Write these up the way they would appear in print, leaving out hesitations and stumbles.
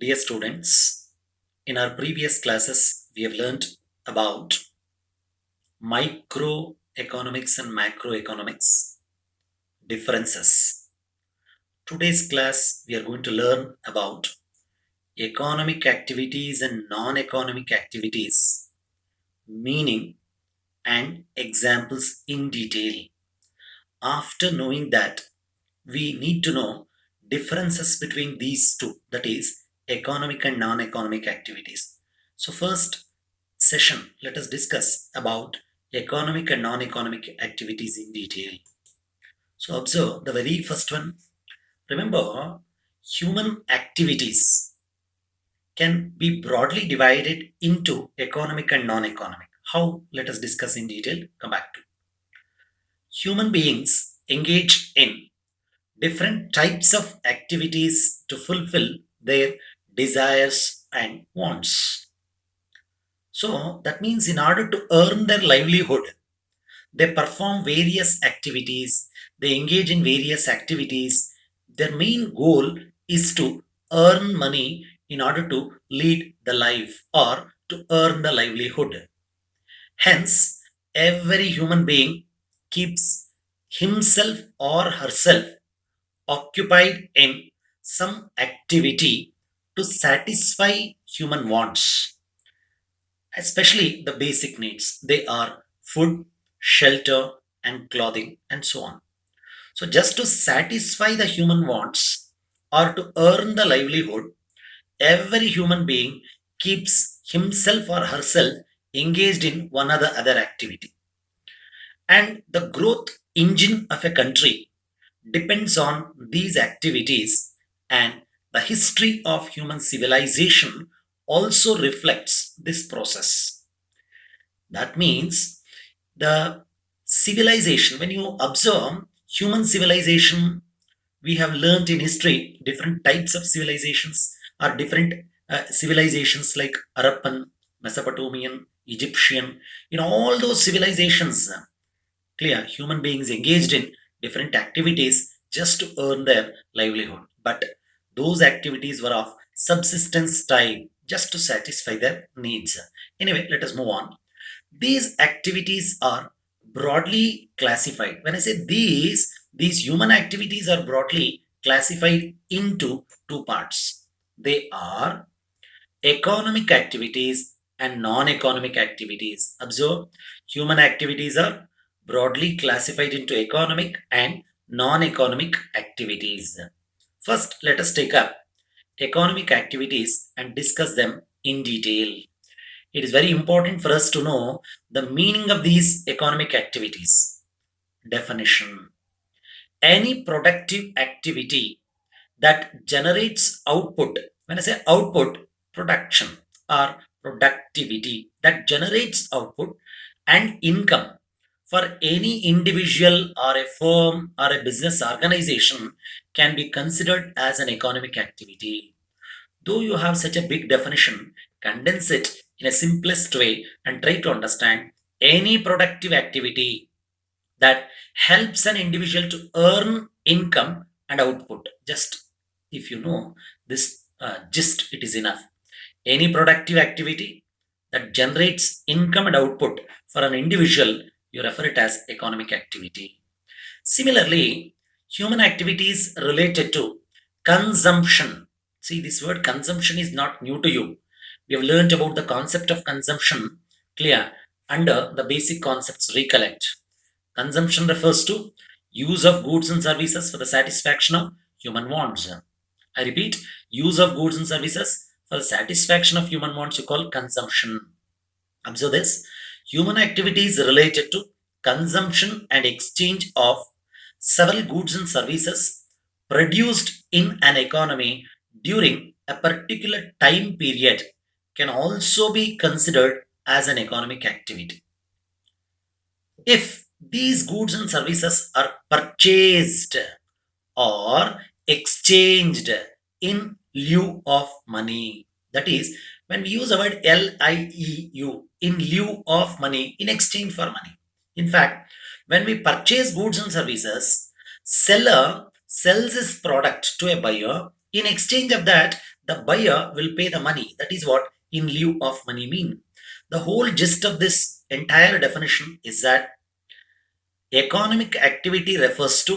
Dear students, in our previous classes, we have learned about microeconomics and macroeconomics differences. Today's class, we are going to learn about economic activities and non-economic activities, meaning and examples in detail. After knowing that, we need to know differences between these two, that is, economic and non-economic activities. So first session, let us discuss about economic and non-economic activities in detail. So observe the very first one. Remember, human activities can be broadly divided into economic and non-economic. How? Let us discuss in detail. Come back to. Human beings engage in different types of activities to fulfill their desires and wants. So that means in order to earn their livelihood, they perform various activities, they engage in various activities. Their main goal is to earn money in order to lead the life or to earn the livelihood. Hence, every human being keeps himself or herself occupied in some activity to satisfy human wants, especially the basic needs. They are food, shelter, and clothing, and so on. So, just to satisfy the human wants or to earn the livelihood, every human being keeps himself or herself engaged in one or the other activity. And the growth engine of a country depends on these activities, and the history of human civilization also reflects this process. That means the civilization, when you observe human civilization, we have learned in history different types of civilizations or different civilizations like Harappan, Mesopotamian, Egyptian. In all those civilizations, clear human beings engaged in different activities just to earn their livelihood. But those activities were of subsistence type just to satisfy their needs. Anyway, let us move on. These activities are broadly classified. When I say these human activities are broadly classified into two parts. They are economic activities and non-economic activities. Observe, human activities are broadly classified into economic and non-economic activities. First, let us take up economic activities and discuss them in detail. It is very important for us to know the meaning of these economic activities. Definition: any productive activity that generates output. When I say output, production or productivity that generates output and income for any individual or a firm or a business organization can be considered as an economic activity. Though you have such a big definition, condense it in a simplest way and try to understand any productive activity that helps an individual to earn income and output. Just if you know this gist, it is enough. Any productive activity that generates income and output for an individual, you refer it as economic activity. Similarly, human activities related to consumption. See, this word consumption is not new to you. We have learned about the concept of consumption, clear, under the basic concepts recollect. Consumption refers to use of goods and services for the satisfaction of human wants. I repeat, use of goods and services for the satisfaction of human wants you call consumption. Observe this. Human activities related to consumption and exchange of several goods and services produced in an economy during a particular time period can also be considered as an economic activity. If these goods and services are purchased or exchanged in lieu of money. That is, when we use the word LIEU, in lieu of money, in exchange for money. In fact, when we purchase goods and services, seller sells his product to a buyer. In exchange of that, the buyer will pay the money. That is what in lieu of money mean. The whole gist of this entire definition is that economic activity refers to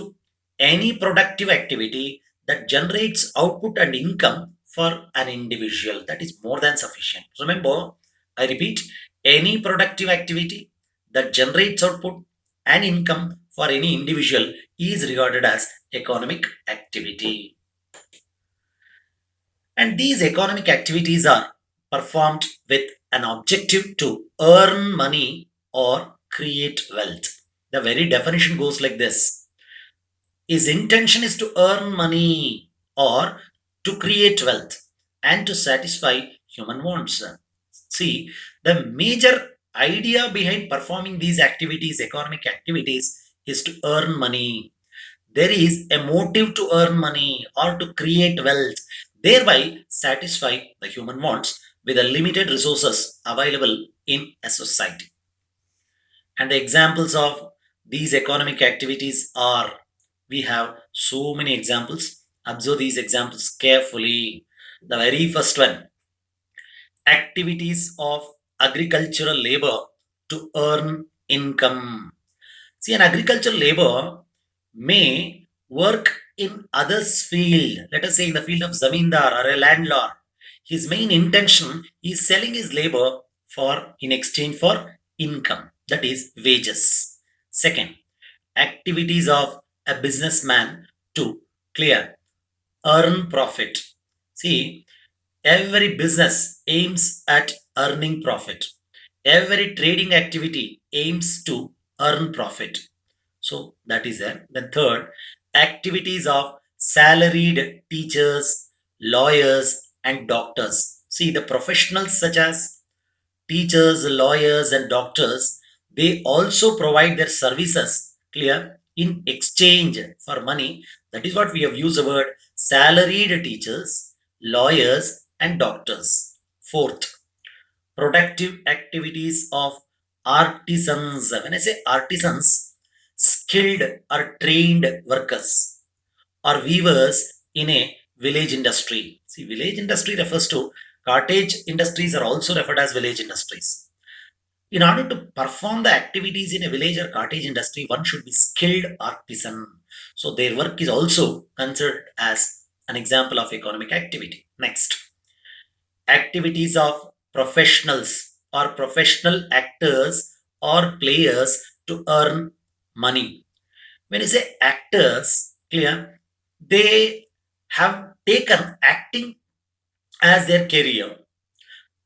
any productive activity that generates output and income for an individual. That is more than sufficient. Remember, I repeat, any productive activity that generates output and income for any individual is regarded as economic activity. And these economic activities are performed with an objective to earn money or create wealth. The very definition goes like this: his intention is to earn money or to create wealth and to satisfy human wants. See, the major idea behind performing these activities, economic activities, is to earn money. There is a motive to earn money or to create wealth, thereby satisfy the human wants with the limited resources available in a society. And the examples of these economic activities are, we have so many examples. Observe these examples carefully. The very first one, activities of agricultural labor to earn income. See, an agricultural labor may work in others' field, let us say in the field of zamindar or a landlord. His main intention is selling his labor for in exchange for income, that is wages. Second, activities of a businessman to clear earn profit. See, every business aims at earning profit. Every trading activity aims to earn profit. So that is there. The third, activities of salaried teachers, lawyers, and doctors. See, the professionals such as teachers, lawyers, and doctors, they also provide their services, clear, in exchange for money. That is what we have used the word salaried teachers, lawyers, and doctors. Fourth, productive activities of artisans. When I say artisans, skilled or trained workers or weavers in a village industry. See, village industry refers to cottage industries are also referred as village industries. In order to perform the activities in a village or cottage industry, one should be skilled artisan. So their work is also considered as an example of economic activity. Next, activities of professionals or professional actors or players to earn money. When you say actors, clear, they have taken acting as their career.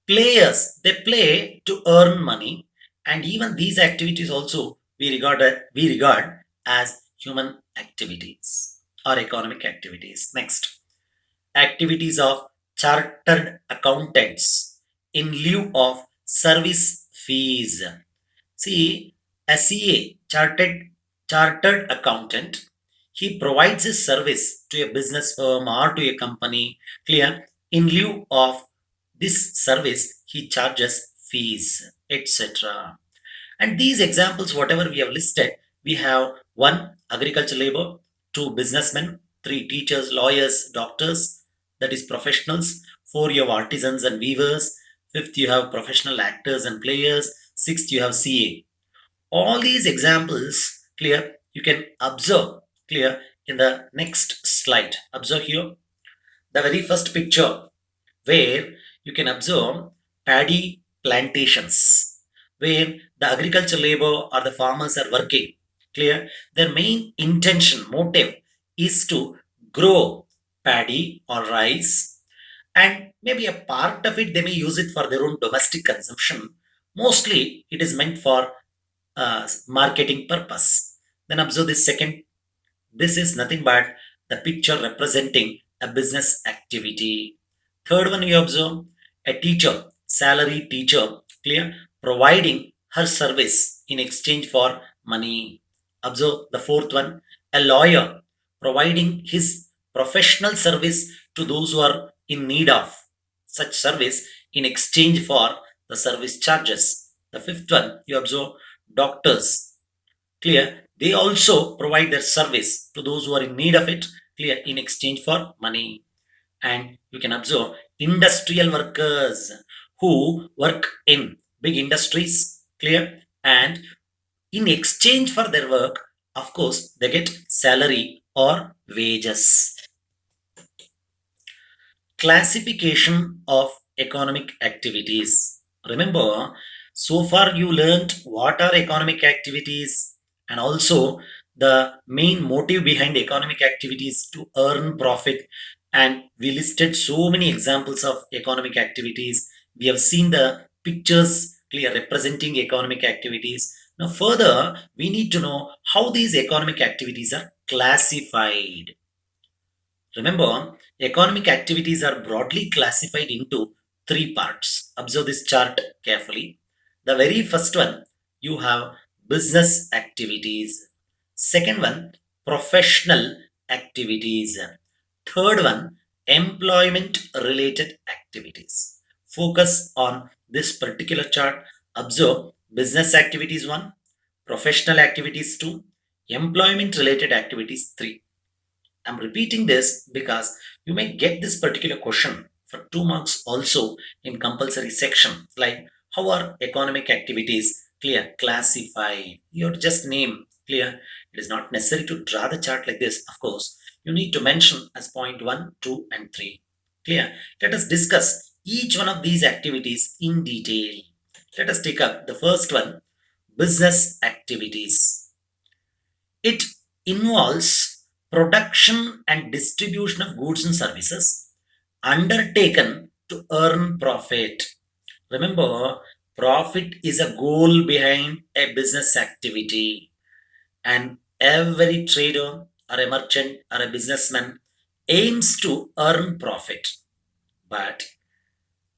Players, they play to earn money, and even these activities also we regard as human activities or economic activities. Next, activities of chartered accountants in lieu of service fees. See, a CA, chartered accountant, he provides his service to a business firm or to a company, clear, in lieu of this service, he charges fees, etc. And these examples, whatever we have listed, we have one, agriculture labor; two, businessmen; three, teachers, lawyers, doctors, that is professionals; four, you have artisans and weavers; fifth, you have professional actors and players; sixth, you have CA. All these examples, clear, you can observe, clear, in the next slide. Observe here the very first picture where you can observe paddy plantations where the agriculture labor or the farmers are working. Clear? Their main intention, motive is to grow paddy or rice, and maybe a part of it they may use it for their own domestic consumption. Mostly it is meant for marketing purpose. Then observe this second. This is nothing but the picture representing a business activity. Third one you observe, a teacher, salary teacher, clear, providing her service in exchange for money. Observe the fourth one, a lawyer providing his professional service to those who are in need of such service in exchange for the service charges. The fifth one you observe, doctors, clear, they also provide their service to those who are in need of it, clear, in exchange for money. And you can observe industrial workers who work in big industries, clear, and in exchange for their work, of course, they get salary or wages. Classification of economic activities. Remember, so far you learned what are economic activities and also the main motive behind economic activities to earn profit. And we listed so many examples of economic activities. We have seen the pictures clear representing economic activities. Now, further, we need to know how these economic activities are classified. Remember, economic activities are broadly classified into three parts. Observe this chart carefully. The very first one, you have business activities. Second one, professional activities. Third one, employment related activities. Focus on this particular chart. Observe business activities 1, professional activities 2, employment related activities 3. I'm repeating this because you may get this particular question for 2 marks also in compulsory section. Like, how are economic activities clear? Classified. Your just name clear. It is not necessary to draw the chart like this. Of course, you need to mention as point 1, 2, and 3. Clear. Let us discuss each one of these activities in detail. Let us take up the first one, business activities. It involves production and distribution of goods and services undertaken to earn profit. Remember, profit is a goal behind a business activity, and every trader or a merchant or a businessman aims to earn profit. But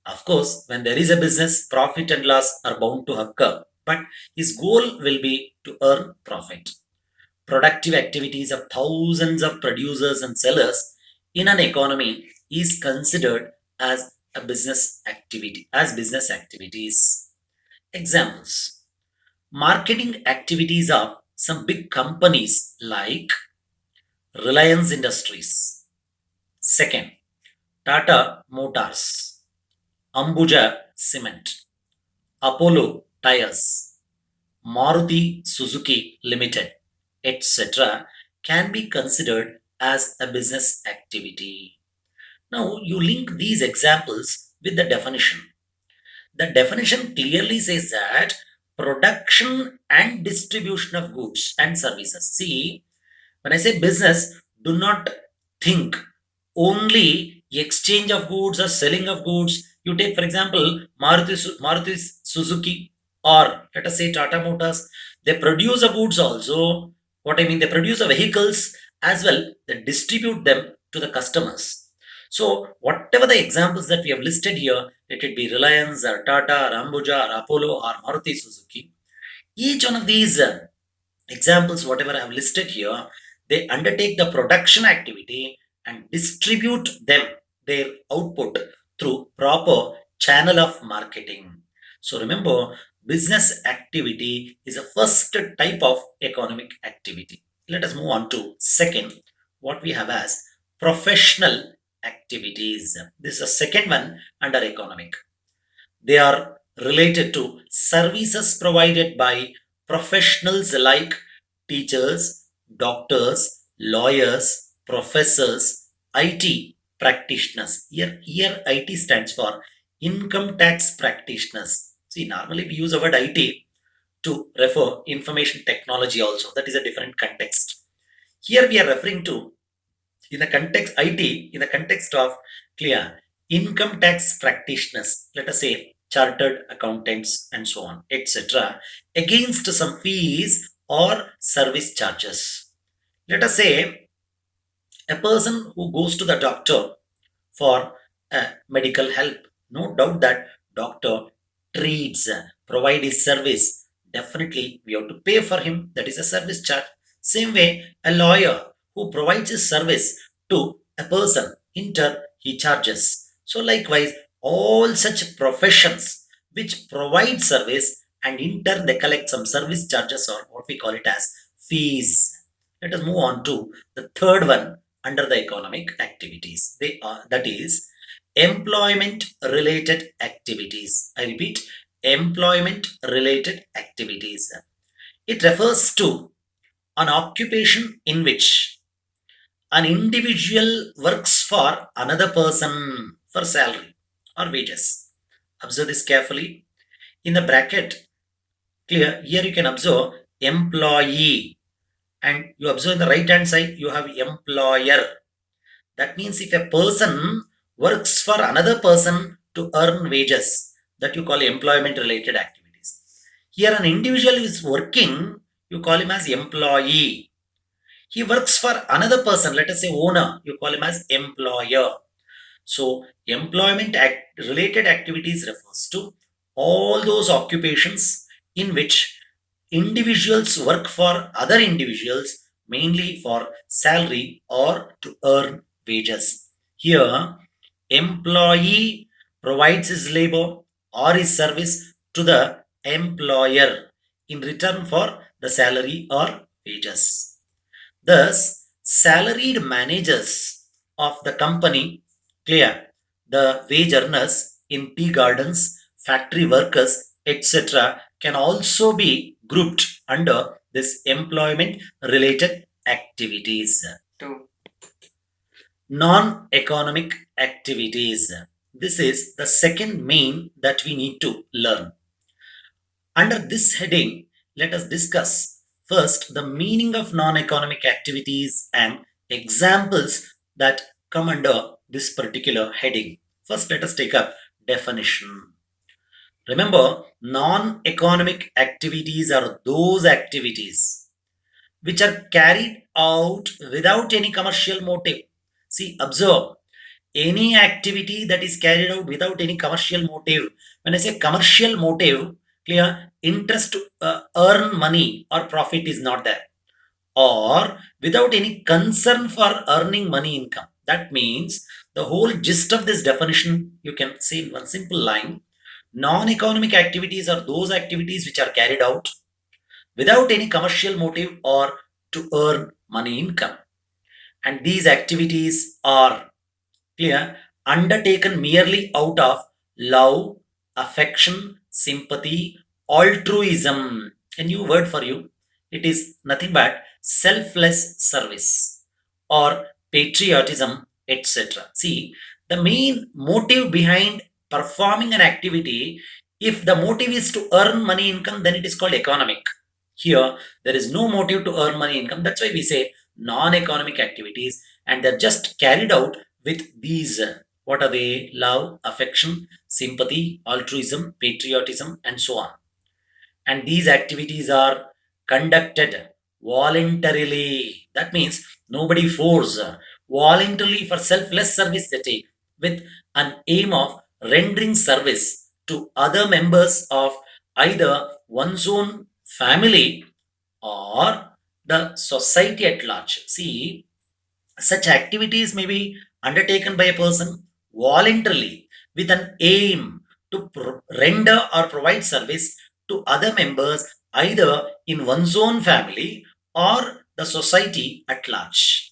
of course, when there is a business, profit and loss are bound to occur. But his goal will be to earn profit. Productive activities of thousands of producers and sellers in an economy is considered as a business activity as business activities. Examples: marketing activities of some big companies like Reliance Industries. Second, Tata Motors, Ambuja Cement, Apollo Tires, Maruti Suzuki Limited, etc., can be considered as a business activity. Now, you link these examples with the definition. The definition clearly says that production and distribution of goods and services. See, when I say business, do not think only exchange of goods or selling of goods. You take, for example, Maruti Suzuki, or let us say Tata Motors. They produce the goods also. What I mean, they produce the vehicles as well. They distribute them to the customers. So, whatever the examples that we have listed here, let it be Reliance or Tata or Ambuja or Apollo or Maruti Suzuki, each one of these examples, whatever I have listed here, they undertake the production activity and distribute them, their output, through proper channel of marketing. So remember, business activity is a first type of economic activity. Let us move on to second, what we have as professional activities. This is a second one under economic. They are related to services provided by professionals like teachers, doctors, lawyers, professors, IT practitioners. Here IT stands for income tax practitioners. See, normally we use the word IT to refer information technology also. That is a different context. Here we are referring to in the context IT, in the context of clear income tax practitioners, let us say chartered accountants and so on, etc., against some fees or service charges. Let us say a person who goes to the doctor for medical help. No doubt that doctor treats, provide his service. Definitely, we have to pay for him. That is a service charge. Same way, a lawyer who provides his service to a person, in turn, he charges. So, likewise, all such professions which provide service and in turn they collect some service charges or what we call it as fees. Let us move on to the third one, under the economic activities. They are, that is, employment related activities. I repeat, employment related activities. It refers to an occupation in which an individual works for another person for salary or wages. Observe this carefully. In the bracket, clear, here you can observe employee, and you observe in the right hand side you have employer. That means if a person works for another person to earn wages, that you call employment related activities. Here an individual is working, you call him as employee. He works for another person, let us say owner, you call him as employer. So employment related activities refers to all those occupations in which individuals work for other individuals mainly for salary or to earn wages. Here, employee provides his labor or his service to the employer in return for the salary or wages. Thus, salaried managers of the company, clear, the wage earners in tea gardens, factory workers, etc., can also be grouped under this employment related activities. Two. Non-economic activities. This is the second main that we need to learn. Under this heading, let us discuss first the meaning of non-economic activities and examples that come under this particular heading. First, let us take up definition. Remember, non-economic activities are those activities which are carried out without any commercial motive. See, observe, any activity that is carried out without any commercial motive. When I say commercial motive, clear, interest to earn money or profit is not there, or without any concern for earning money income. That means the whole gist of this definition you can say in one simple line: non-economic activities are those activities which are carried out without any commercial motive or to earn money income, and these activities are, clear, undertaken merely out of love, affection, sympathy, altruism. A new word for you. It is nothing but selfless service or patriotism, etc. See, the main motive behind performing an activity, if the motive is to earn money income, then it is called economic. Here, there is no motive to earn money income. That's why we say non-economic activities, and they're just carried out with these, what are they? Love, affection, sympathy, altruism, patriotism, and so on. And these activities are conducted voluntarily. That means nobody force, voluntarily for selfless service they take, with an aim of rendering service to other members of either one's own family or the society at large. See, such activities may be undertaken by a person voluntarily with an aim to render or provide service to other members either in one's own family or the society at large.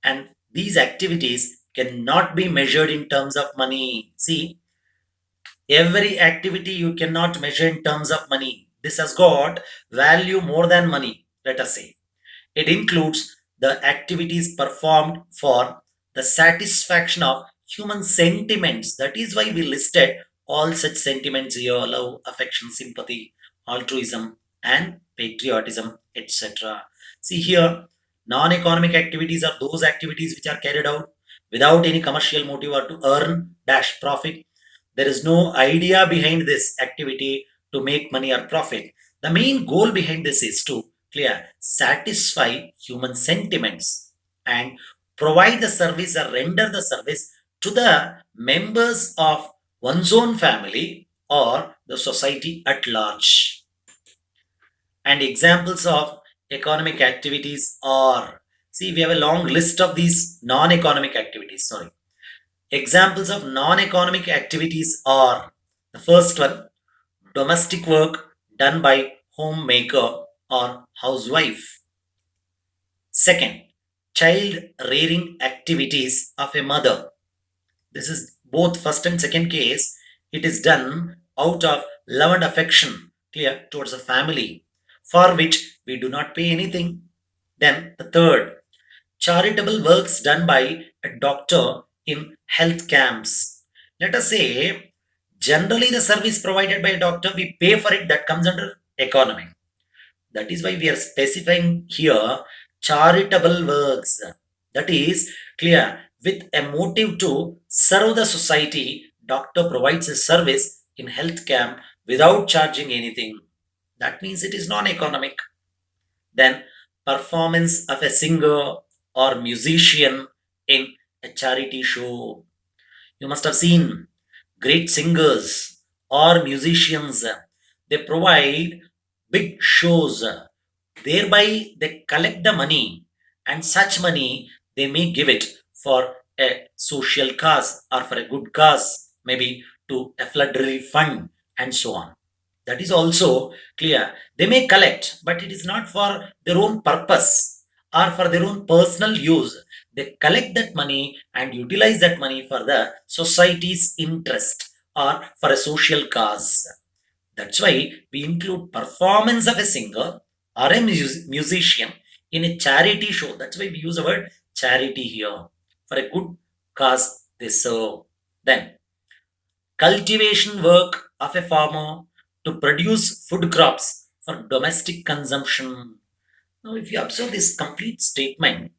And these activities cannot be measured in terms of money. See, every activity you cannot measure in terms of money. This has got value more than money, let us say. It includes the activities performed for the satisfaction of human sentiments. That is why we listed all such sentiments here: love, affection, sympathy, altruism, and patriotism, etc. See here, non economic activities are those activities which are carried out without any commercial motive or to earn dash profit. There is no idea behind this activity to make money or profit. The main goal behind this is to, clear, satisfy human sentiments and provide the service or render the service to the members of one's own family or the society at large. And examples of economic activities are, see, we have a long list of these non economic activities. Sorry. Examples of non economic activities are: the first one, domestic work done by homemaker or housewife. Second, child rearing activities of a mother. This is both first and second case. It is done out of love and affection, clear, towards the family, for which we do not pay anything. Then the third, charitable works done by a doctor in health camps. Let us say, generally the service provided by a doctor, we pay for it, that comes under economy. That is why we are specifying here charitable works. That is clear. With a motive to serve the society, doctor provides a service in health camp without charging anything. That means it is non-economic. Then performance of a singer or musician in a charity show. You must have seen great singers or musicians. They provide big shows. Thereby, they collect the money, and such money they may give it for a social cause or for a good cause, maybe to a flood relief fund, and so on. That is also clear. They may collect, but it is not for their own purpose or for their own personal use. They collect that money and utilize that money for the society's interest or for a social cause. That's why we include performance of a singer or a musician in a charity show. That's why we use the word charity here. For a good cause they serve. Then cultivation work of a farmer to produce food crops for domestic consumption. Now, if you observe this complete statement,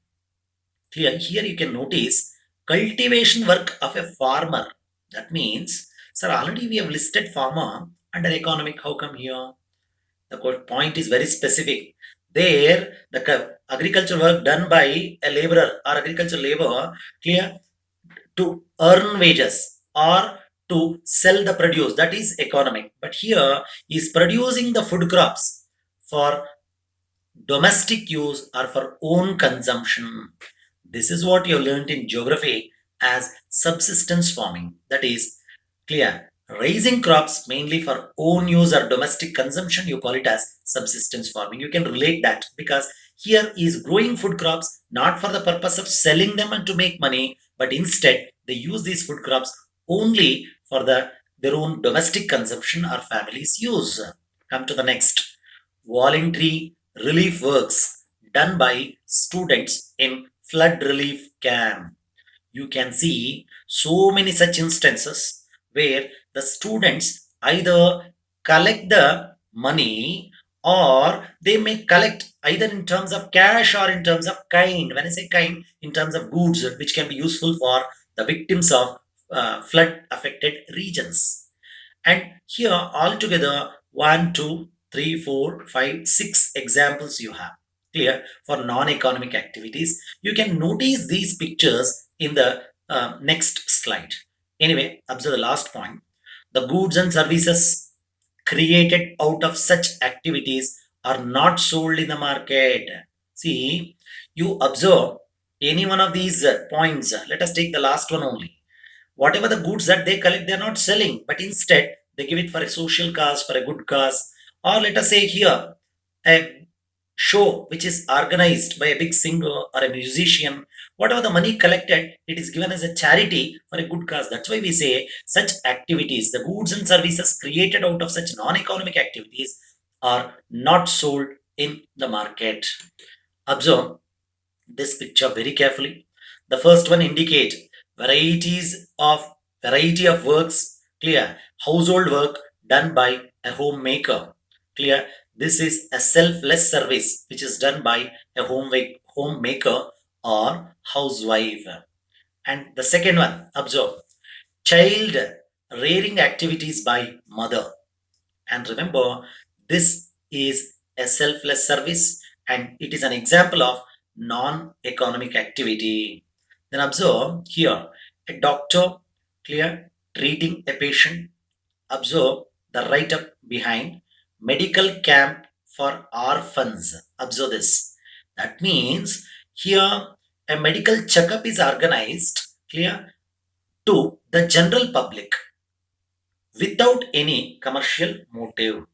here you can notice cultivation work of a farmer. That means, sir, already we have listed farmer under economic. How come here? The point is very specific. There, the agriculture work done by a laborer or agriculture labor, clear, to earn wages or to sell the produce, that is economic. But here is producing the food crops for domestic use or for own consumption. This is what you learned in geography as subsistence farming. That is clear. Raising crops mainly for own use or domestic consumption, you call it as subsistence farming. You can relate that because here is growing food crops not for the purpose of selling them and to make money, but instead they use these food crops only for their own domestic consumption or family's use. Come to the next. Voluntary relief works done by students in flood relief camp. You can see so many such instances where the students either collect the money or they may collect either in terms of cash or in terms of kind. When I say kind, in terms of goods which can be useful for the victims of flood affected regions. And here altogether 1, 2, 3, 4, 5, 6 examples you have. Clear? For non-economic activities. You can notice these pictures in the next slide. Anyway, observe the last point. The goods and services created out of such activities are not sold in the market. See, you observe any one of these points. Let us take the last one only. Whatever the goods that they collect, they are not selling, but instead they give it for a social cause, for a good cause. Or let us say here, a show which is organized by a big singer or a musician, whatever the money collected, it is given as a charity for a good cause. That's why we say such activities, the goods and services created out of such non-economic activities are not sold in the market. Observe this picture very carefully. The first one indicate variety of works, clear, household work done by a homemaker, clear. This is a selfless service which is done by a homemaker or housewife. And the second one, observe, child rearing activities by mother. And remember, this is a selfless service and it is an example of non-economic activity. Then observe here, a doctor, clear, treating a patient. Observe the right up behind, medical camp for orphans. Observe this. That means here a medical checkup is organized, clear, to the general public without any commercial motive.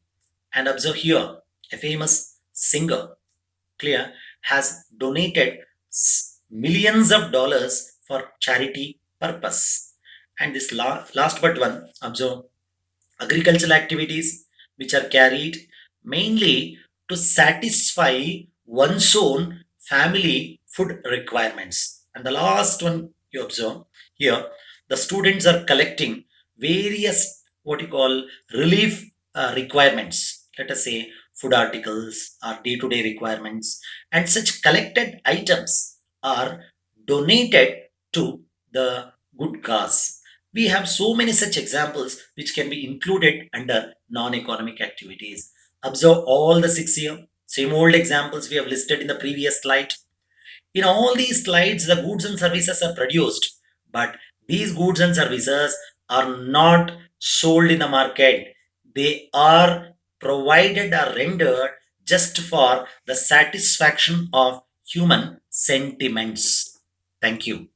And observe here, a famous singer, clear, has donated millions of dollars for charity purpose. And this last but one, observe agricultural activities which are carried mainly to satisfy one's own family food requirements. And the last one you observe here, the students are collecting various what you call relief requirements, let us say food articles or day-to-day requirements, and such collected items are donated to the good cause. We have so many such examples which can be included under non-economic activities. Observe all the six here, same old examples we have listed in the previous slide. In all these slides, the goods and services are produced, but these goods and services are not sold in the market. They are provided or rendered just for the satisfaction of human sentiments. Thank you.